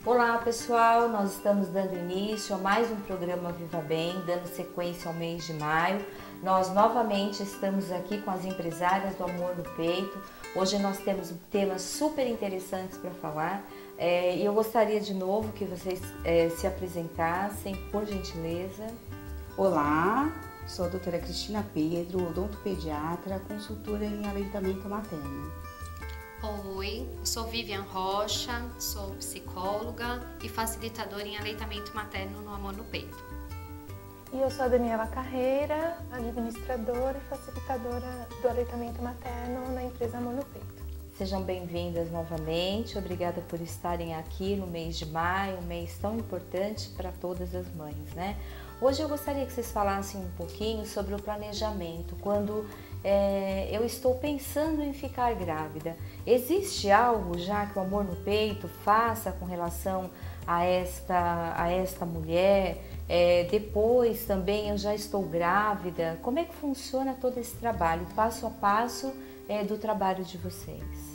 Olá pessoal, nós estamos dando início a mais um programa Viva Bem, dando sequência ao mês de maio. Nós novamente estamos aqui com as empresárias do Amor no Peito. Hoje nós temos temas super interessantes para falar e eu gostaria de novo que vocês se apresentassem, por gentileza. Olá, sou a doutora Cristina Pedro, odontopediatra, consultora em aleitamento materno. Oi, sou Vivian Rocha, sou psicóloga e facilitadora em aleitamento materno no Amor no Peito. E eu sou a Daniela Carreira, administradora e facilitadora do aleitamento materno na empresa Amor no Peito. Sejam bem-vindas novamente, obrigada por estarem aqui no mês de maio, um mês tão importante para todas as mães, né? Hoje eu gostaria que vocês falassem um pouquinho sobre o planejamento, quando eu estou pensando em ficar grávida. Existe algo já que o Amor no Peito faça com relação a esta mulher? Depois também eu já estou grávida. Como é que funciona todo esse trabalho, passo a passo do trabalho de vocês?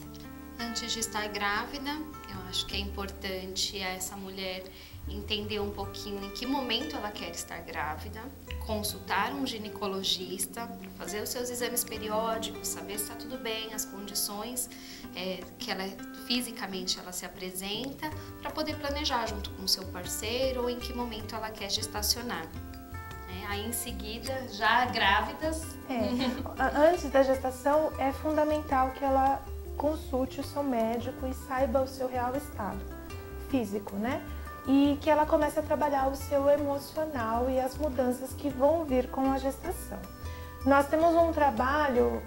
Antes de estar grávida, eu acho que é importante essa mulher entender um pouquinho em que momento ela quer estar grávida, consultar um ginecologista para fazer os seus exames periódicos, saber se está tudo bem, as condições que ela fisicamente ela se apresenta, para poder planejar junto com o seu parceiro ou em que momento ela quer gestacionar. Aí em seguida, já grávidas... Antes da gestação é fundamental que ela consulte o seu médico e saiba o seu real estado físico, né? E que ela comece a trabalhar o seu emocional e as mudanças que vão vir com a gestação. Nós temos um trabalho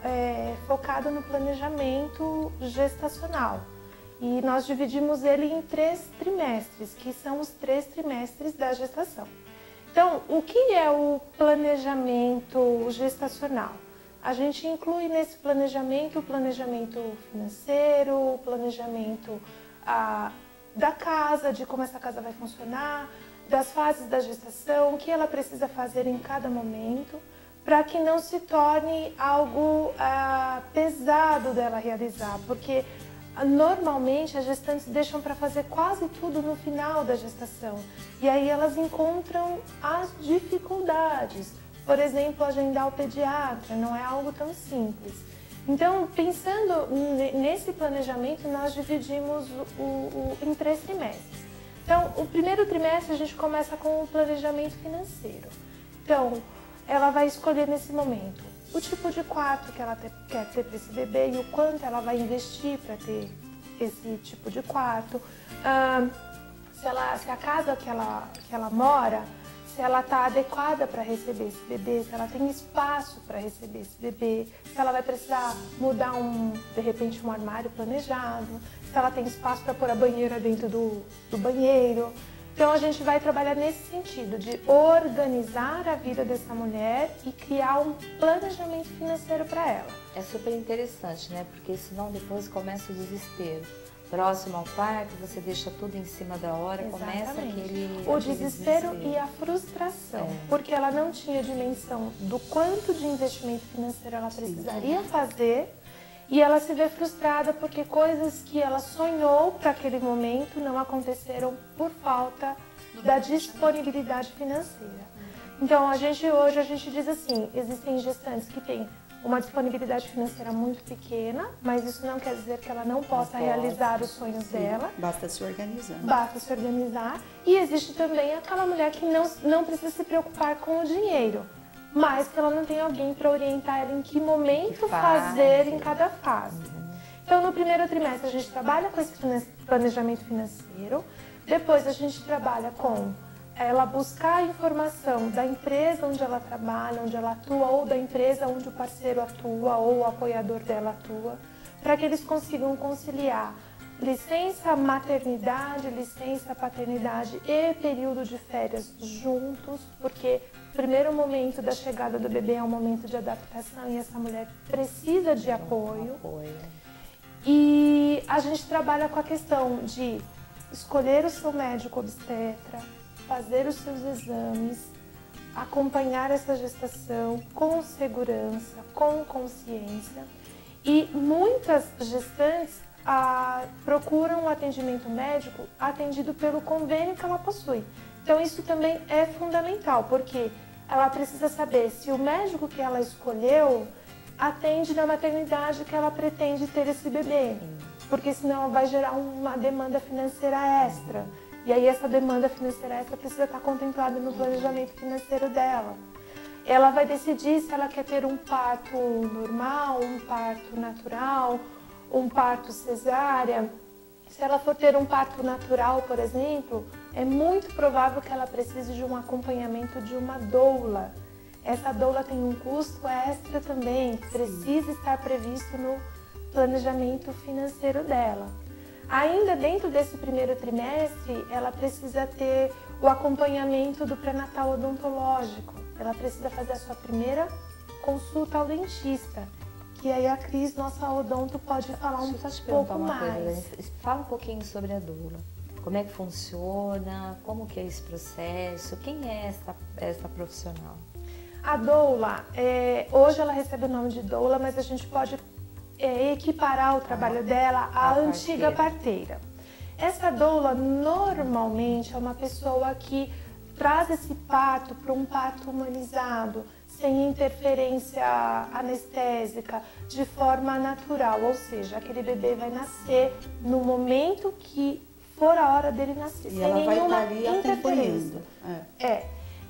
focado no planejamento gestacional e nós dividimos ele em 3 trimestres, que são os 3 trimestres da gestação. Então, o que é o planejamento gestacional? A gente inclui nesse planejamento o planejamento financeiro, o planejamento da casa, de como essa casa vai funcionar, das fases da gestação, o que ela precisa fazer em cada momento, para que não se torne algo pesado dela realizar, porque normalmente as gestantes deixam para fazer quase tudo no final da gestação e aí elas encontram as dificuldades. Por exemplo, agendar o pediatra não é algo tão simples. Então, pensando nesse planejamento, nós dividimos em 3 trimestres. Então, o primeiro trimestre a gente começa com o planejamento financeiro. Então, ela vai escolher nesse momento o tipo de quarto que ela quer ter para esse bebê e o quanto ela vai investir para ter esse tipo de quarto. Se a casa que ela mora, se ela está adequada para receber esse bebê, se ela tem espaço para receber esse bebê, se ela vai precisar mudar de repente um armário planejado, se ela tem espaço para pôr a banheira dentro do banheiro. Então a gente vai trabalhar nesse sentido de organizar a vida dessa mulher e criar um planejamento financeiro para ela. É super interessante, né? Porque senão depois começa o desespero. Próximo ao parto, você deixa tudo em cima da hora, começa o desespero e a frustração, porque ela não tinha dimensão do quanto de investimento financeiro ela precisaria fazer e ela se vê frustrada porque coisas que ela sonhou para aquele momento não aconteceram por falta da disponibilidade financeira. Então, hoje a gente diz assim, existem gestantes que têm uma disponibilidade financeira muito pequena, mas isso não quer dizer que ela não possa realizar os sonhos dela. Basta se organizar. Basta se organizar. E existe também aquela mulher que não precisa se preocupar com o dinheiro, mas que ela não tem alguém para orientar ela em que momento fazer em cada fase. Então, no primeiro trimestre, a gente trabalha com esse planejamento financeiro, depois a gente trabalha com ela buscar a informação da empresa onde ela trabalha, onde ela atua, ou da empresa onde o parceiro atua, ou o apoiador dela atua, para que eles consigam conciliar licença maternidade, licença paternidade e período de férias juntos, porque o primeiro momento da chegada do bebê é um momento de adaptação e essa mulher precisa de apoio. E a gente trabalha com a questão de escolher o seu médico obstetra, fazer os seus exames, acompanhar essa gestação com segurança, com consciência. E muitas gestantes procuram o atendimento médico atendido pelo convênio que ela possui. Então isso também é fundamental, porque ela precisa saber se o médico que ela escolheu atende na maternidade que ela pretende ter esse bebê, porque senão vai gerar uma demanda financeira extra. E aí essa demanda financeira extra precisa estar contemplada no planejamento financeiro dela. Ela vai decidir se ela quer ter um parto normal, um parto natural, um parto cesárea. Se ela for ter um parto natural, por exemplo, é muito provável que ela precise de um acompanhamento de uma doula. Essa doula tem um custo extra também, que precisa estar previsto no planejamento financeiro dela. Ainda dentro desse primeiro trimestre, ela precisa ter o acompanhamento do pré-natal odontológico. Ela precisa fazer a sua primeira consulta ao dentista, que aí a Cris, nossa odonto, pode falar um pouco mais. Fala um pouquinho sobre a doula. Como é que funciona? Como que é esse processo? Quem é essa profissional? A doula, hoje ela recebe o nome de doula, mas a gente pode equiparar o trabalho dela à antiga parteira. Essa doula normalmente é uma pessoa que traz esse parto para um parto humanizado, sem interferência anestésica, de forma natural, ou seja, aquele bebê vai nascer no momento que for a hora dele nascer, sem nenhuma interferência.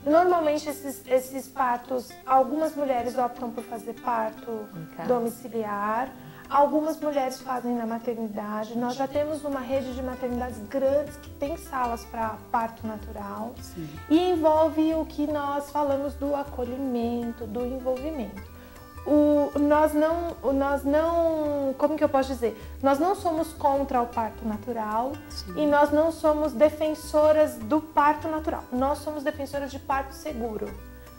Normalmente esses partos, algumas mulheres optam por fazer parto domiciliar, algumas mulheres fazem na maternidade. Nós já temos uma rede de maternidades grandes que tem salas para parto natural. Sim. E envolve o que nós falamos do acolhimento, do envolvimento. Como que eu posso dizer? Nós não somos contra o parto natural. Sim. E nós não somos defensoras do parto natural. Nós somos defensoras de parto seguro.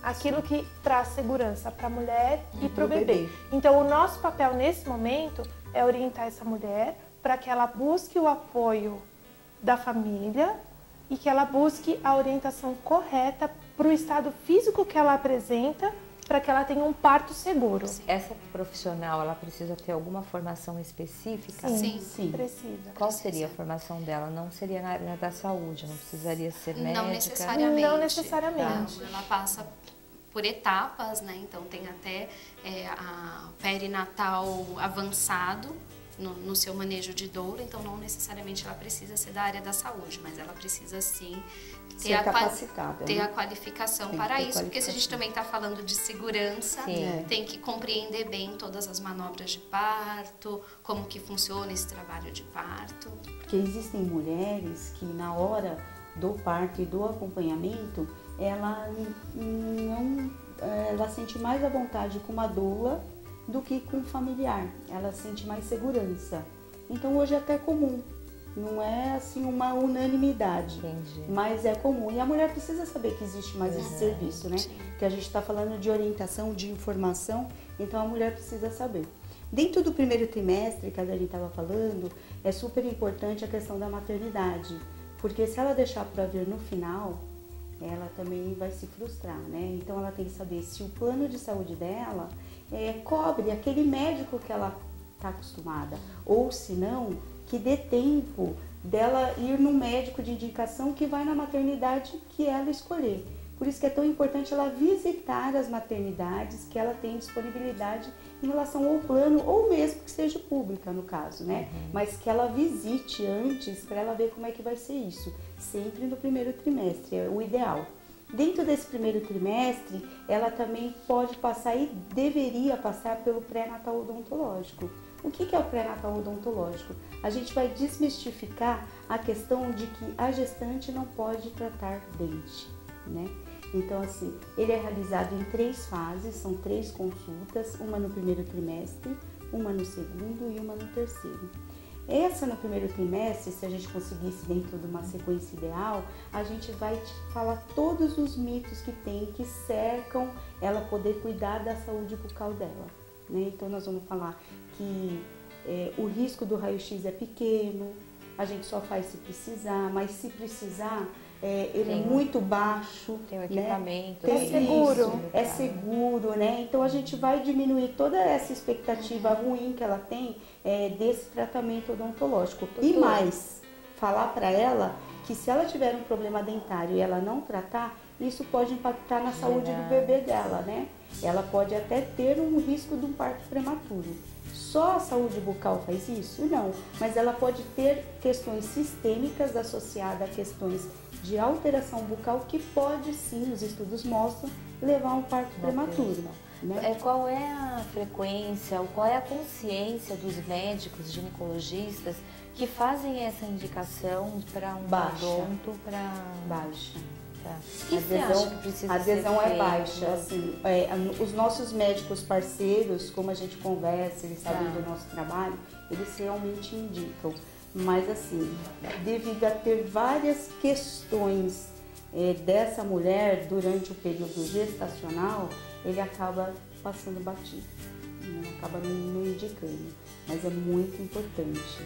Aquilo que traz segurança para a mulher e para o bebê. Então, o nosso papel nesse momento é orientar essa mulher para que ela busque o apoio da família e que ela busque a orientação correta para o estado físico que ela apresenta, para que ela tenha um parto seguro. Essa profissional, ela precisa ter alguma formação específica? Sim, precisa. Qual seria a formação dela? Não seria na área da saúde, não precisaria ser médica? Não necessariamente. Não necessariamente. Ela passa por etapas, né? Então tem até a perinatal avançado no seu manejo de doula, então não necessariamente ela precisa ser da área da saúde, mas ela precisa sim ter a qualificação para isso, porque se a gente também está falando de segurança, tem que compreender bem todas as manobras de parto, como que funciona esse trabalho de parto. Porque existem mulheres que na hora do parto e do acompanhamento, ela sente mais à vontade com uma doula do que com um familiar, ela sente mais segurança. Então hoje é até comum, não é assim uma unanimidade. Entendi. Mas é comum. E a mulher precisa saber que existe mais esse serviço, né? Sim. Que a gente está falando de orientação, de informação, então a mulher precisa saber. Dentro do primeiro trimestre, que a Dani estava falando, é super importante a questão da maternidade, porque se ela deixar para ver no final, ela também vai se frustrar, né? Então ela tem que saber se o plano de saúde dela cobre aquele médico que ela está acostumada, ou se não, que dê tempo dela ir no médico de indicação que vai na maternidade que ela escolher. Por isso que é tão importante ela visitar as maternidades que ela tem disponibilidade em relação ao plano, ou mesmo que seja pública no caso, né? Mas que ela visite antes para ela ver como é que vai ser isso, sempre no primeiro trimestre, é o ideal. Dentro desse primeiro trimestre, ela também pode passar e deveria passar pelo pré-natal odontológico. O que é o pré-natal odontológico? A gente vai desmistificar a questão de que a gestante não pode tratar dente, né? Então, assim, ele é realizado em 3 fases, são 3 consultas, uma no primeiro trimestre, uma no segundo e uma no terceiro. Essa no primeiro trimestre, se a gente conseguisse dentro de uma sequência ideal, a gente vai te falar todos os mitos que tem, que cercam ela poder cuidar da saúde bucal dela, né? Então nós vamos falar que o risco do raio-x é pequeno, a gente só faz se precisar, mas se precisar, ele é muito baixo. Tem o equipamento. É seguro. É seguro, né? Então a gente vai diminuir toda essa expectativa ruim que ela tem desse tratamento odontológico. E mais, falar para ela que se ela tiver um problema dentário e ela não tratar, isso pode impactar na saúde do bebê dela, né? Ela pode até ter um risco de um parto prematuro. Só a saúde bucal faz isso? Não, mas ela pode ter questões sistêmicas associadas a questões de alteração bucal que pode sim, os estudos mostram, levar a um parto prematuro. Né? Qual é a frequência, ou qual é a consciência dos médicos ginecologistas que fazem essa indicação para um odonto para baixa? Tá. A adesão é baixa. Assim, os nossos médicos parceiros, como a gente conversa, eles sabem do nosso trabalho, eles realmente indicam. Mas assim, devido a ter várias questões dessa mulher durante o período gestacional, ele acaba passando batido, né? Acaba não indicando, mas é muito importante.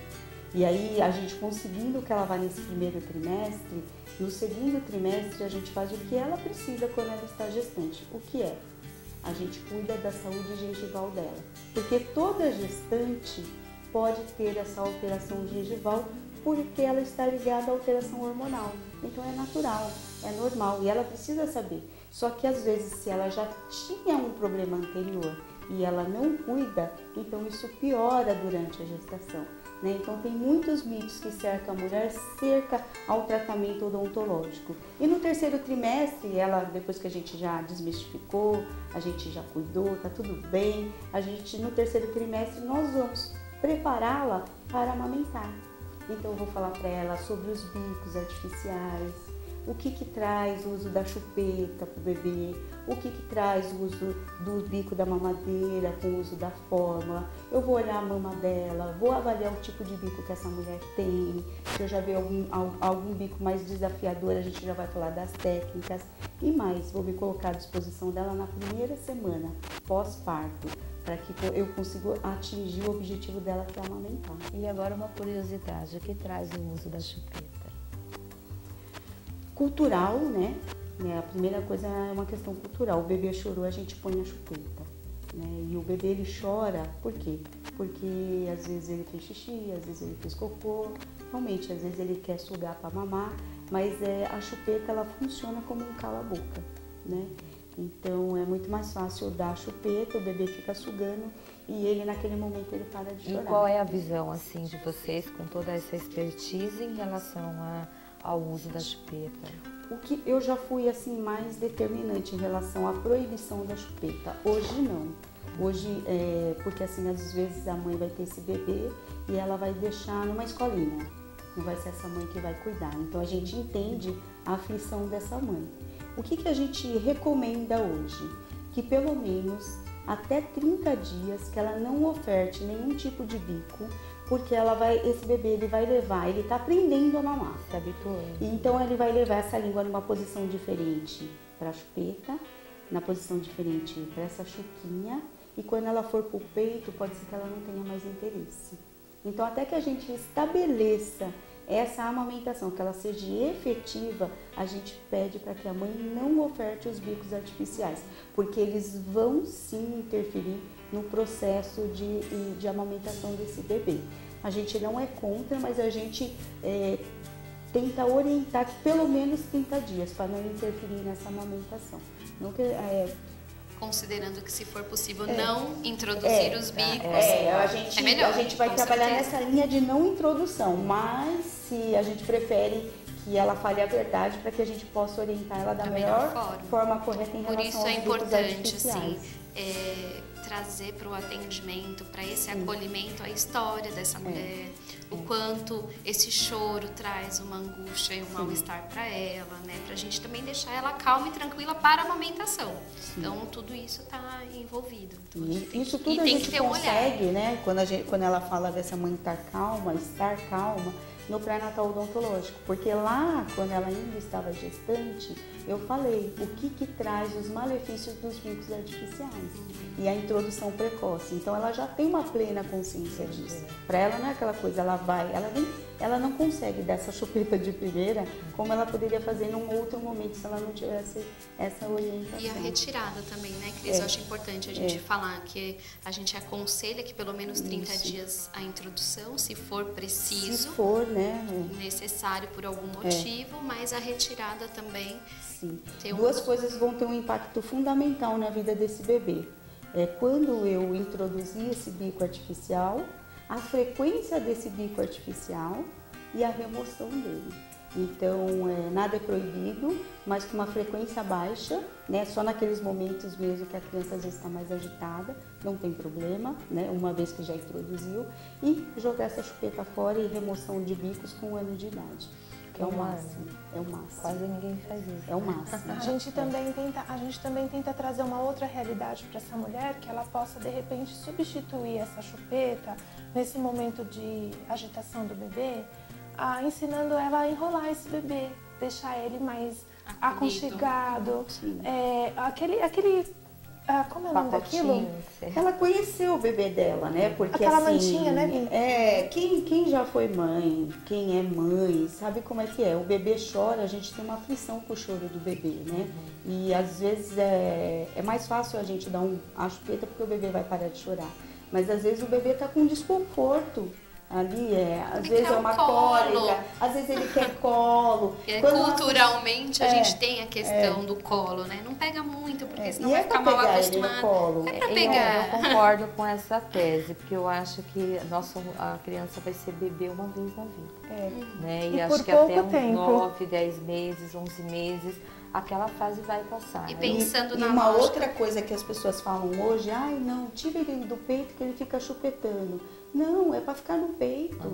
E aí, a gente conseguindo que ela vá nesse primeiro trimestre, no segundo trimestre a gente faz o que ela precisa quando ela está gestante. O que é? A gente cuida da saúde gengival dela. Porque toda gestante pode ter essa alteração gengival porque ela está ligada à alteração hormonal. Então é natural, é normal e ela precisa saber. Só que às vezes se ela já tinha um problema anterior e ela não cuida, então isso piora durante a gestação. Né? Então tem muitos mitos que cercam a mulher cerca ao tratamento odontológico. E no terceiro trimestre, ela, depois que a gente já desmistificou, a gente já cuidou, tá tudo bem, no terceiro trimestre nós vamos prepará-la para amamentar. Então eu vou falar para ela sobre os bicos artificiais, o que traz o uso da chupeta para o bebê, o que traz o uso do bico da mamadeira com o uso da fórmula. Eu vou olhar a mama dela, vou avaliar o tipo de bico que essa mulher tem. Se eu já ver algum bico mais desafiador, a gente já vai falar das técnicas. E mais, vou me colocar à disposição dela na primeira semana pós-parto, para que eu consiga atingir o objetivo dela, que é amamentar. E agora uma curiosidade, o que traz o uso da chupeta? Cultural, né? A primeira coisa é uma questão cultural. O bebê chorou, a gente põe a chupeta. Né? E o bebê, ele chora, por quê? Porque às vezes ele fez xixi, às vezes ele fez cocô. Realmente, às vezes ele quer sugar para mamar, mas a chupeta, ela funciona como um cala-boca, né? Então é muito mais fácil dar a chupeta, o bebê fica sugando e ele naquele momento ele para de chorar. E qual é a visão assim de vocês com toda essa expertise em relação ao uso da chupeta? O que eu já fui assim mais determinante em relação à proibição da chupeta. Hoje não. Hoje porque assim às vezes a mãe vai ter esse bebê e ela vai deixar numa escolinha. Não vai ser essa mãe que vai cuidar. Então a gente entende a aflição dessa mãe. O que a gente recomenda hoje? Que pelo menos até 30 dias que ela não oferte nenhum tipo de bico, porque esse bebê ele vai levar, ele está aprendendo a mamar, se habituando. Então ele vai levar essa língua numa posição diferente para a chupeta, na posição diferente para essa chuquinha, e quando ela for para o peito, pode ser que ela não tenha mais interesse. Então até que a gente estabeleça essa amamentação, que ela seja efetiva, a gente pede para que a mãe não oferte os bicos artificiais, porque eles vão sim interferir no processo de amamentação desse bebê. A gente não é contra, mas a gente tenta orientar pelo menos 30 dias para não interferir nessa amamentação. Não considerando que, se for possível, não introduzir os bicos. É melhor. A gente vai trabalhar nessa linha de não introdução, mas se a gente prefere que ela fale a verdade para que a gente possa orientar ela da melhor forma correta em relação aos bicos artificiais. Por isso é importante, trazer para o atendimento, para esse acolhimento, a história dessa mulher, o quanto esse choro traz uma angústia e um mal-estar para ela, né? Para a gente também deixar ela calma e tranquila para a amamentação. Então, tudo isso está envolvido. Então, isso tudo a gente consegue, né? Quando ela fala dessa mãe estar calma, no pré-natal odontológico, porque lá, quando ela ainda estava gestante, eu falei o que traz os malefícios dos bicos artificiais e a introdução precoce. Então ela já tem uma plena consciência disso. Para ela não é aquela coisa, ela vem ela não consegue dar essa chupeta de primeira como ela poderia fazer num outro momento se ela não tivesse essa orientação. E a retirada também, né, Cris? Eu acho importante a gente falar que a gente aconselha que pelo menos 30 dias a introdução, se for preciso, se for, né, necessário por algum motivo, mas a retirada também. Sim. Duas um... coisas vão ter um impacto fundamental na vida desse bebê. Quando eu introduzi esse bico artificial, a frequência desse bico artificial e a remoção dele. Então, nada é proibido, mas com uma frequência baixa, né? Só naqueles momentos mesmo que a criança às vezes está mais agitada, não tem problema, né? Uma vez que já introduziu, e jogar essa chupeta fora e remoção de bicos com 1 ano de idade. É o máximo, é o máximo. Quase ninguém faz isso. É o máximo. A gente também tenta trazer uma outra realidade para essa mulher, que ela possa de repente substituir essa chupeta nesse momento de agitação do bebê, ensinando ela a enrolar esse bebê, deixar ele mais aconchegado, como é o nome daquilo? Ela conheceu o bebê dela, né? Porque aquela assim, mantinha, né? Quem já foi mãe, quem é mãe, sabe como é que é. O bebê chora, a gente tem uma aflição com o choro do bebê, né? E às vezes é mais fácil a gente dar a chupeta porque o bebê vai parar de chorar. Mas às vezes o bebê tá com desconforto. Ali às vezes é uma cólica, às vezes ele quer colo. Culturalmente a gente tem a questão do colo, né? Não pega muito, porque senão vai ficar mal acostumado. É pra pegar. Eu concordo com essa tese, porque eu acho que a criança vai ser bebê uma vez na vida. Né? E acho que até uns 9, 10 meses, 11 meses, aquela fase vai passar. E pensando na uma outra coisa que as pessoas falam hoje, não, tira ele do peito que ele fica chupetando. Não, é para ficar no peito.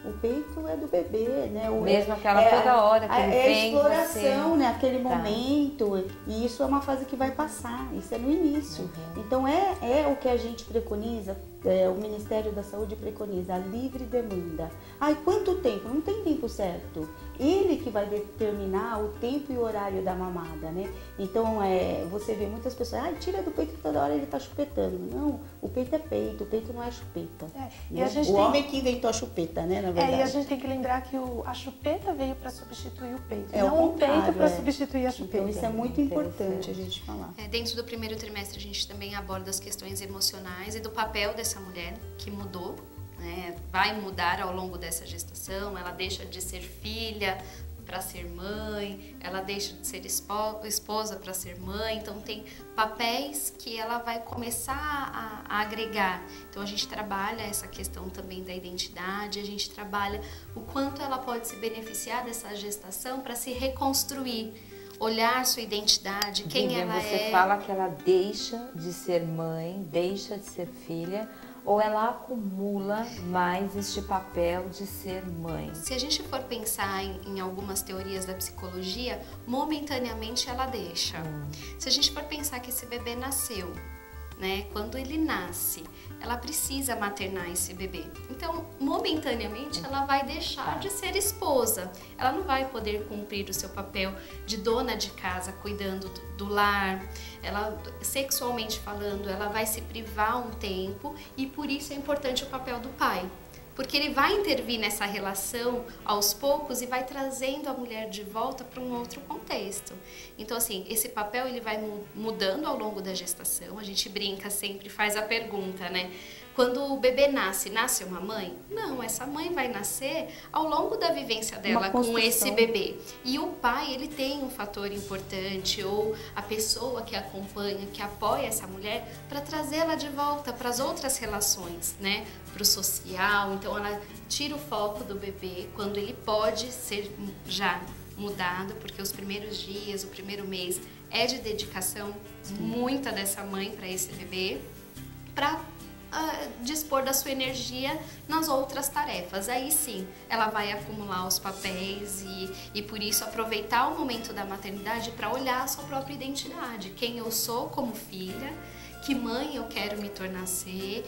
O peito é do bebê, né? Mesmo aquela toda hora que ele vem. É a exploração, né? Aquele momento. E isso é uma fase que vai passar. Isso é no início. Então é o que a gente preconiza. O Ministério da Saúde preconiza a livre demanda. Quanto tempo? Não tem tempo certo. Ele que vai determinar o tempo e o horário da mamada, né? Então, você vê muitas pessoas, tira do peito que toda hora ele tá chupetando. Não, o peito é peito, o peito não é chupeta. Né? O homem que inventou a chupeta, né, na verdade. E a gente tem que lembrar que a chupeta veio para substituir o peito, não o peito para substituir a chupeta. Então, isso é muito importante a gente falar. Dentro do primeiro trimestre, a gente também aborda as questões emocionais e do papel dessa mulher que mudou, né? Vai mudar ao longo dessa gestação, ela deixa de ser filha para ser mãe, ela deixa de ser esposa para ser mãe, então tem papéis que ela vai começar a agregar. Então a gente trabalha essa questão também da identidade, a gente trabalha o quanto ela pode se beneficiar dessa gestação para se reconstruir, olhar sua identidade, quem ela é. Você fala que ela deixa de ser mãe, deixa de ser filha, ou ela acumula mais este papel de ser mãe? Se a gente for pensar em algumas teorias da psicologia, momentaneamente ela deixa. Se a gente for pensar que esse bebê nasceu, né? Quando ele nasce, ela precisa maternar esse bebê. Então, momentaneamente, ela vai deixar de ser esposa. Ela não vai poder cumprir o seu papel de dona de casa, cuidando do lar. Ela, sexualmente falando, ela vai se privar um tempo e por isso é importante o papel do pai. Porque ele vai intervir nessa relação aos poucos e vai trazendo a mulher de volta para um outro contexto. Então, assim, esse papel ele vai mudando ao longo da gestação. A gente brinca sempre, faz a pergunta, né? Quando o bebê nasce uma mãe? Não, essa mãe vai nascer ao longo da vivência dela com esse bebê. E o pai, ele tem um fator importante, ou a pessoa que acompanha, que apoia essa mulher, para trazê-la de volta para as outras relações, né? Para o social. Então, ela tira o foco do bebê quando ele pode ser já mudado, porque os primeiros dias, o primeiro mês é de dedicação muita dessa mãe para esse bebê, para dispor da sua energia nas outras tarefas. Aí sim, ela vai acumular os papéis e por isso aproveitar o momento da maternidade para olhar a sua própria identidade, quem eu sou como filha, que mãe eu quero me tornar ser,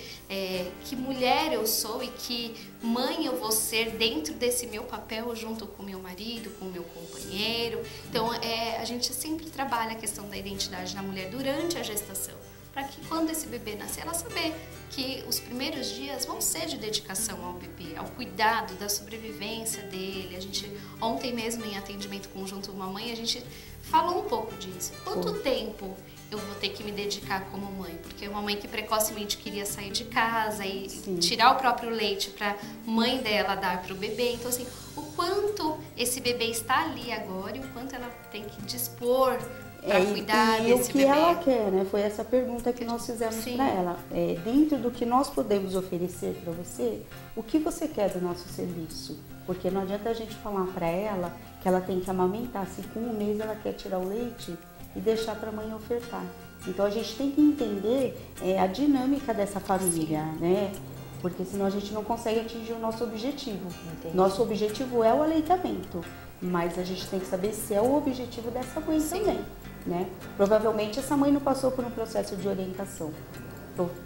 que mulher eu sou e que mãe eu vou ser dentro desse meu papel junto com meu marido, com meu companheiro. Então, a gente sempre trabalha a questão da identidade na mulher durante a gestação, para que quando esse bebê nascer, ela saber que os primeiros dias vão ser de dedicação ao bebê, ao cuidado da sobrevivência dele. A gente, ontem mesmo em atendimento conjunto mamãe, a gente falou um pouco disso. Quanto tempo eu vou ter que me dedicar como mãe? Porque uma mãe que precocemente queria sair de casa e tirar o próprio leite para mãe dela dar para o bebê. Então, assim, o quanto esse bebê está ali agora e o quanto ela tem que dispor para cuidar desse bebê. E o que ela quer, né? Foi essa pergunta que nós fizemos para ela. Dentro do que nós podemos oferecer para você, o que você quer do nosso serviço? Porque não adianta a gente falar para ela que ela tem que amamentar. Se com 1 mês ela quer tirar o leite e deixar para a mãe ofertar. Então a gente tem que entender a dinâmica dessa família, né? Porque senão a gente não consegue atingir o nosso objetivo. Entendi. Nosso objetivo é o aleitamento, mas a gente tem que saber se é o objetivo dessa mãe também, né? Provavelmente essa mãe não passou por um processo de orientação.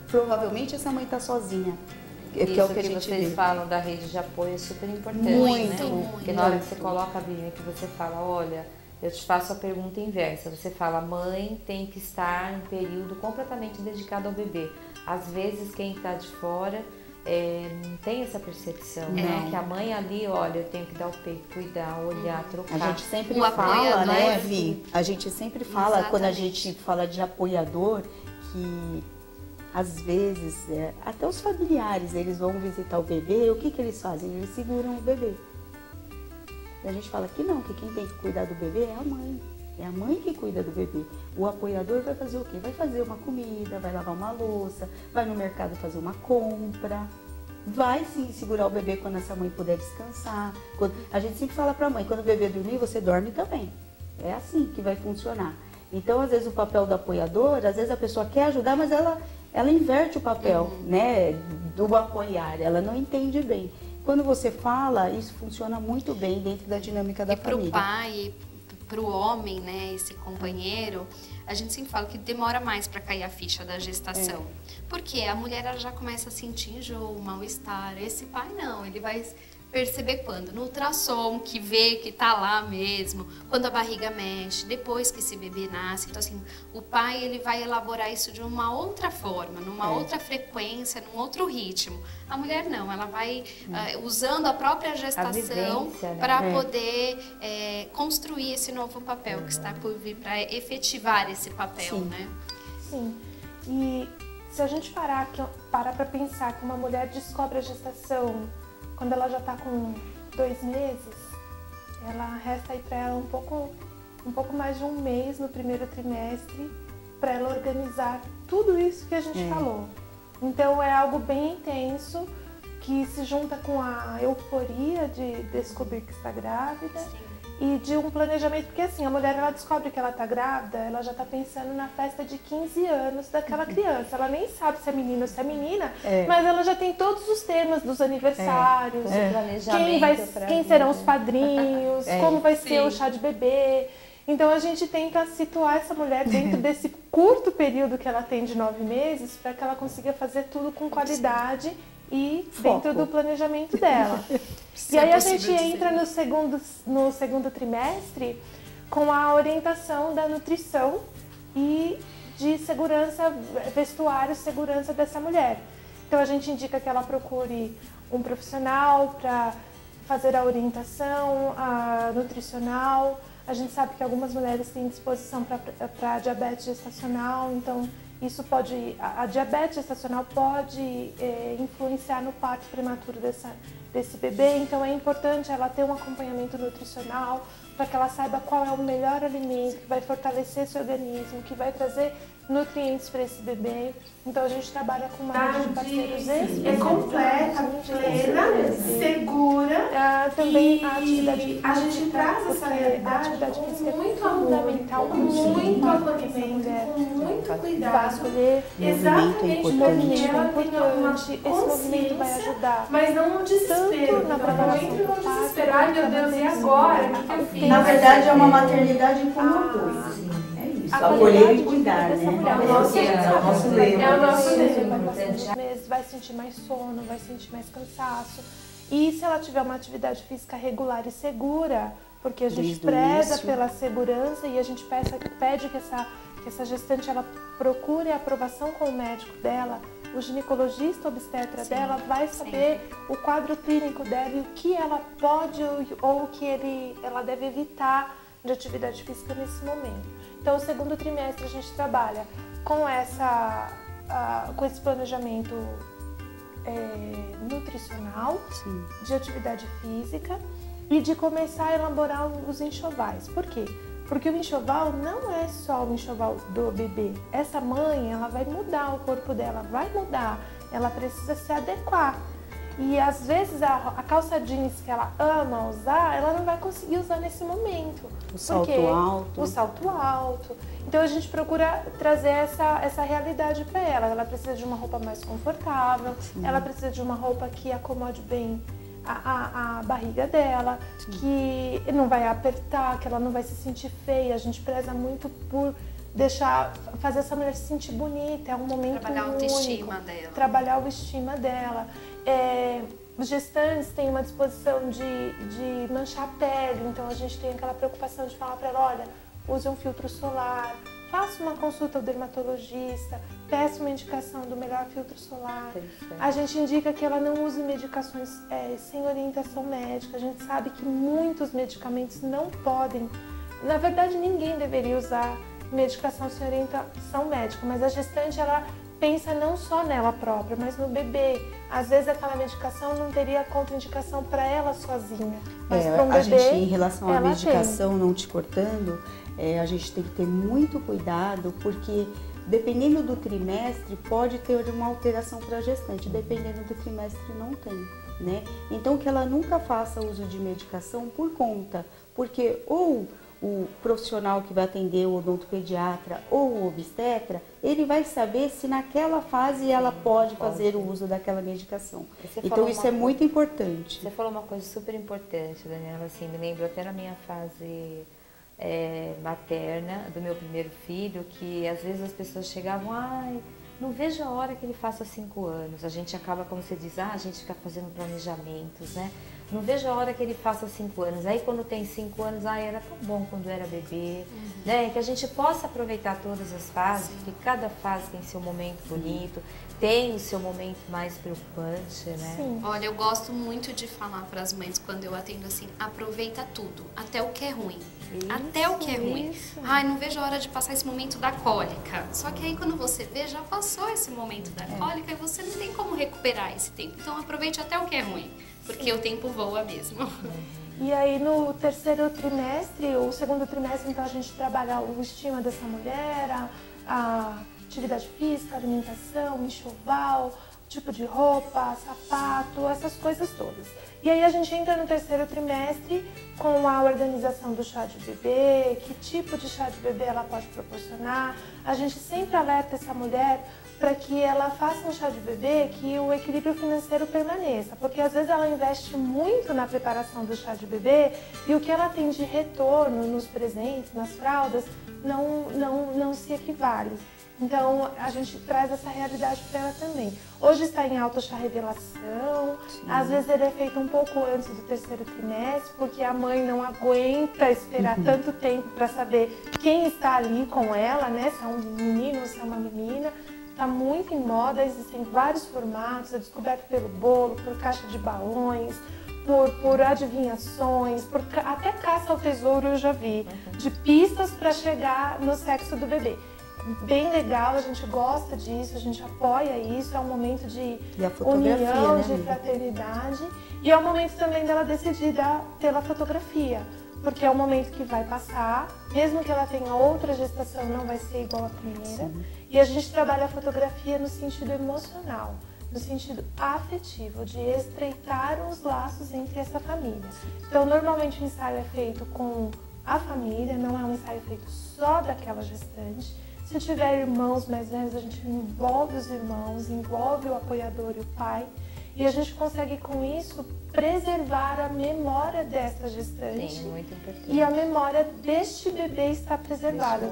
Provavelmente essa mãe está sozinha. Isso que é o que vocês falam da rede de apoio é super importante, né? Porque na hora que você coloca a Vivian, que você fala, olha, eu te faço a pergunta inversa. Você fala, a mãe tem que estar em período completamente dedicado ao bebê. Às vezes quem está de fora não tem essa percepção, né? Que a mãe ali, olha, eu tenho que dar o peito, cuidar, olhar, trocar. A gente sempre fala, né, Vi? A gente sempre fala, quando a gente fala de apoiador, que às vezes, até os familiares, eles vão visitar o bebê, o que eles fazem? Eles seguram o bebê. E a gente fala que não, que quem tem que cuidar do bebê é a mãe. É a mãe que cuida do bebê. O apoiador vai fazer o quê? Vai fazer uma comida, vai lavar uma louça, vai no mercado fazer uma compra. Vai sim segurar o bebê quando essa mãe puder descansar. A gente sempre fala pra mãe, quando o bebê dormir, você dorme também. É assim que vai funcionar. Então, às vezes, o papel do apoiador, às vezes a pessoa quer ajudar, mas ela inverte o papel, né, do apoiar. Ela não entende bem. Quando você fala, isso funciona muito bem dentro da dinâmica da família. E pro pai, pro homem, né, esse companheiro, a gente sempre fala que demora mais para cair a ficha da gestação. Porque a mulher ela já começa a sentir enjoo, mal-estar. Esse pai não, ele vai perceber quando? No ultrassom, que vê que tá lá mesmo, quando a barriga mexe, depois que esse bebê nasce. Então, assim, o pai, ele vai elaborar isso de uma outra forma, numa outra frequência, num outro ritmo. A mulher não, ela vai usando a própria gestação para poder construir esse novo papel que está por vir, para efetivar esse papel, né? Sim, e se a gente parar para pensar que uma mulher descobre a gestação quando ela já está com 2 meses, ela resta aí para ela um pouco mais de 1 mês no primeiro trimestre para ela organizar tudo isso que a gente falou. Então é algo bem intenso que se junta com a euforia de descobrir que está grávida e de um planejamento, porque assim, a mulher ela descobre que ela está grávida, ela já está pensando na festa de 15 anos daquela criança. Ela nem sabe se é menino ou se é menina, mas ela já tem todos os temas dos aniversários, quem serão os padrinhos, como vai ser o chá de bebê. Então a gente tenta situar essa mulher dentro desse curto período que ela tem de 9 meses para que ela consiga fazer tudo com qualidade e dentro do planejamento dela. E aí a gente entra no segundo trimestre com a orientação da nutrição e de segurança, vestuário, segurança dessa mulher. Então a gente indica que ela procure um profissional para fazer a orientação nutricional. A gente sabe que algumas mulheres têm disposição para diabetes gestacional, então isso a diabetes gestacional pode influenciar no parto prematuro desse bebê, então é importante ela ter um acompanhamento nutricional para que ela saiba qual é o melhor alimento que vai fortalecer seu organismo, que vai trazer nutrientes para esse bebê. Então a gente trabalha com uma rede de parceiros completa, plena, segura. Também a atividade a gente traz essa realidade com muito fundamental, com muito acolhimento, com muito cuidado. Escolher exatamente o movimento é importante. Esse movimento vai ajudar. Mas não um desespero, na programação do parto. Desesperar, ai meu Deus, e agora? O que eu fiz? Na verdade é uma maternidade com apoio. Acolher e cuidar, né? É o nosso lema. É o nosso lema. Vai sentir mais sono, vai sentir mais cansaço. E se ela tiver uma atividade física regular e segura, porque a gente preza pela segurança e a gente pede que que essa gestante ela procure a aprovação com o médico dela, o ginecologista obstetra dela vai saber o quadro clínico dela e o que ela pode ou o que ela deve evitar de atividade física nesse momento. Então, o segundo trimestre a gente trabalha com esse planejamento nutricional, de atividade física e de começar a elaborar os enxovais. Por quê? Porque o enxoval não é só o enxoval do bebê. Essa mãe, ela vai mudar o corpo dela, vai mudar. Ela precisa se adequar. E às vezes a calça jeans que ela ama usar, ela não vai conseguir usar nesse momento. O salto alto. O salto alto. Então a gente procura trazer essa realidade para ela. Ela precisa de uma roupa mais confortável, ela precisa de uma roupa que acomode bem a barriga dela, que não vai apertar, que ela não vai se sentir feia. A gente preza muito por fazer essa mulher se sentir bonita. É um momento trabalhar único. A autoestima dela. Trabalhar a autoestima dela. Os gestantes têm uma disposição de manchar a pele, então a gente tem aquela preocupação de falar para ela, olha, use um filtro solar, faça uma consulta ao dermatologista, peça uma indicação do melhor filtro solar. A gente indica que ela não use medicações sem orientação médica. A gente sabe que muitos medicamentos não podem. Na verdade, ninguém deveria usar medicação sem orientação médica, mas a gestante, ela pensa não só nela própria, mas no bebê. Às vezes aquela medicação não teria contraindicação para ela sozinha, mas para um bebê, a gente, em relação à medicação, não te cortando, a gente tem que ter muito cuidado, porque dependendo do trimestre pode ter uma alteração para a gestante, dependendo do trimestre não tem, né? Então que ela nunca faça uso de medicação por conta, porque ou o profissional que vai atender, o odontopediatra ou o obstetra, ele vai saber se naquela fase ela pode fazer o uso daquela medicação. Então isso é muito importante. Você falou uma coisa super importante, Daniela, assim, me lembro até na minha fase materna, do meu primeiro filho, que às vezes as pessoas chegavam, não vejo a hora que ele faça 5 anos. A gente acaba, como você diz, a gente fica fazendo planejamentos, né? Não vejo a hora que ele faça 5 anos. Aí quando tem 5 anos, era tão bom quando era bebê, né? Que a gente possa aproveitar todas as fases, porque cada fase tem seu momento bonito, tem o seu momento mais preocupante, né? Sim. Olha, eu gosto muito de falar para as mães quando eu atendo assim, aproveita tudo, até o que é ruim. Até o que é ruim. Não vejo a hora de passar esse momento da cólica. Só que aí quando você vê, já passou esse momento da cólica e você não tem como recuperar esse tempo. Então aproveite até o que é ruim, porque o tempo voa mesmo. E aí no terceiro trimestre, o segundo trimestre, então a gente trabalha o estima dessa mulher, a atividade física, alimentação, enxoval, tipo de roupa, sapato, essas coisas todas. E aí a gente entra no terceiro trimestre com a organização do chá de bebê, que tipo de chá de bebê ela pode proporcionar. A gente sempre alerta essa mulher para que ela faça um chá de bebê que o equilíbrio financeiro permaneça, porque às vezes ela investe muito na preparação do chá de bebê e o que ela tem de retorno nos presentes, nas fraldas, não se equivale. Então, a gente traz essa realidade para ela também. Hoje está em alta chá revelação, às vezes ele é feito um pouco antes do terceiro trimestre, porque a mãe não aguenta esperar tanto tempo para saber quem está ali com ela, né? Se é um menino ou se é uma menina. Está muito em moda, existem vários formatos, é descoberto pelo bolo, por caixa de balões, por adivinhações, até caça ao tesouro eu já vi, de pistas para chegar no sexo do bebê. Bem legal, a gente gosta disso, a gente apoia isso, é um momento de união, né, de fraternidade e é um momento também dela decidir pela fotografia, porque é um momento que vai passar, mesmo que ela tenha outra gestação, não vai ser igual à primeira. E a gente trabalha a fotografia no sentido emocional, no sentido afetivo, de estreitar os laços entre essa família. Então, normalmente o ensaio é feito com a família, não é um ensaio feito só daquela gestante. Se tiver irmãos mais velhos, a gente envolve os irmãos, envolve o apoiador e o pai. E a gente consegue, com isso, preservar a memória dessa gestante. Sim, muito importante. E a memória deste bebê está preservada.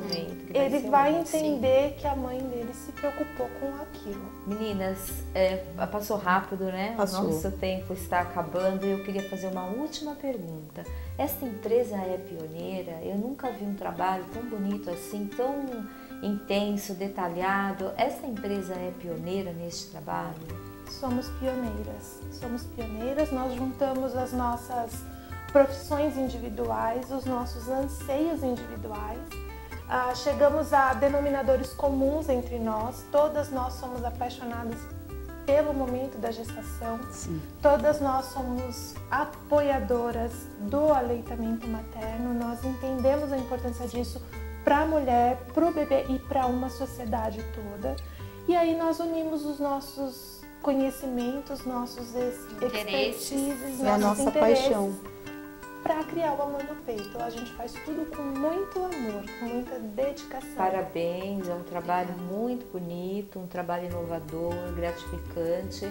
Ele vai entender que a mãe dele se preocupou com aquilo. Meninas, passou rápido, né? Passou. O nosso tempo está acabando e eu queria fazer uma última pergunta. Essa empresa é pioneira? Eu nunca vi um trabalho tão bonito assim, tão intenso, detalhado. Essa empresa é pioneira neste trabalho? Somos pioneiras, nós juntamos as nossas profissões individuais, os nossos anseios individuais, chegamos a denominadores comuns entre nós, todas nós somos apaixonadas pelo momento da gestação, Sim. Todas nós somos apoiadoras do aleitamento materno, nós entendemos a importância disso para a mulher, para o bebê e para uma sociedade toda. E aí nós unimos os nossos conhecimentos, nossos expertises, e a nossa paixão para criar o amor no peito. A gente faz tudo com muito amor, com muita dedicação. Parabéns, é um trabalho muito bonito, um trabalho inovador, gratificante.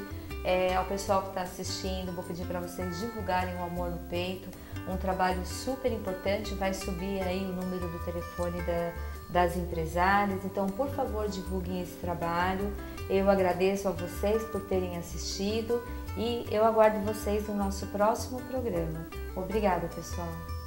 Ao pessoal que está assistindo, vou pedir para vocês divulgarem o Amor no Peito, um trabalho super importante, vai subir aí o número do telefone das empresárias, então por favor divulguem esse trabalho. Eu agradeço a vocês por terem assistido e eu aguardo vocês no nosso próximo programa. Obrigada, pessoal!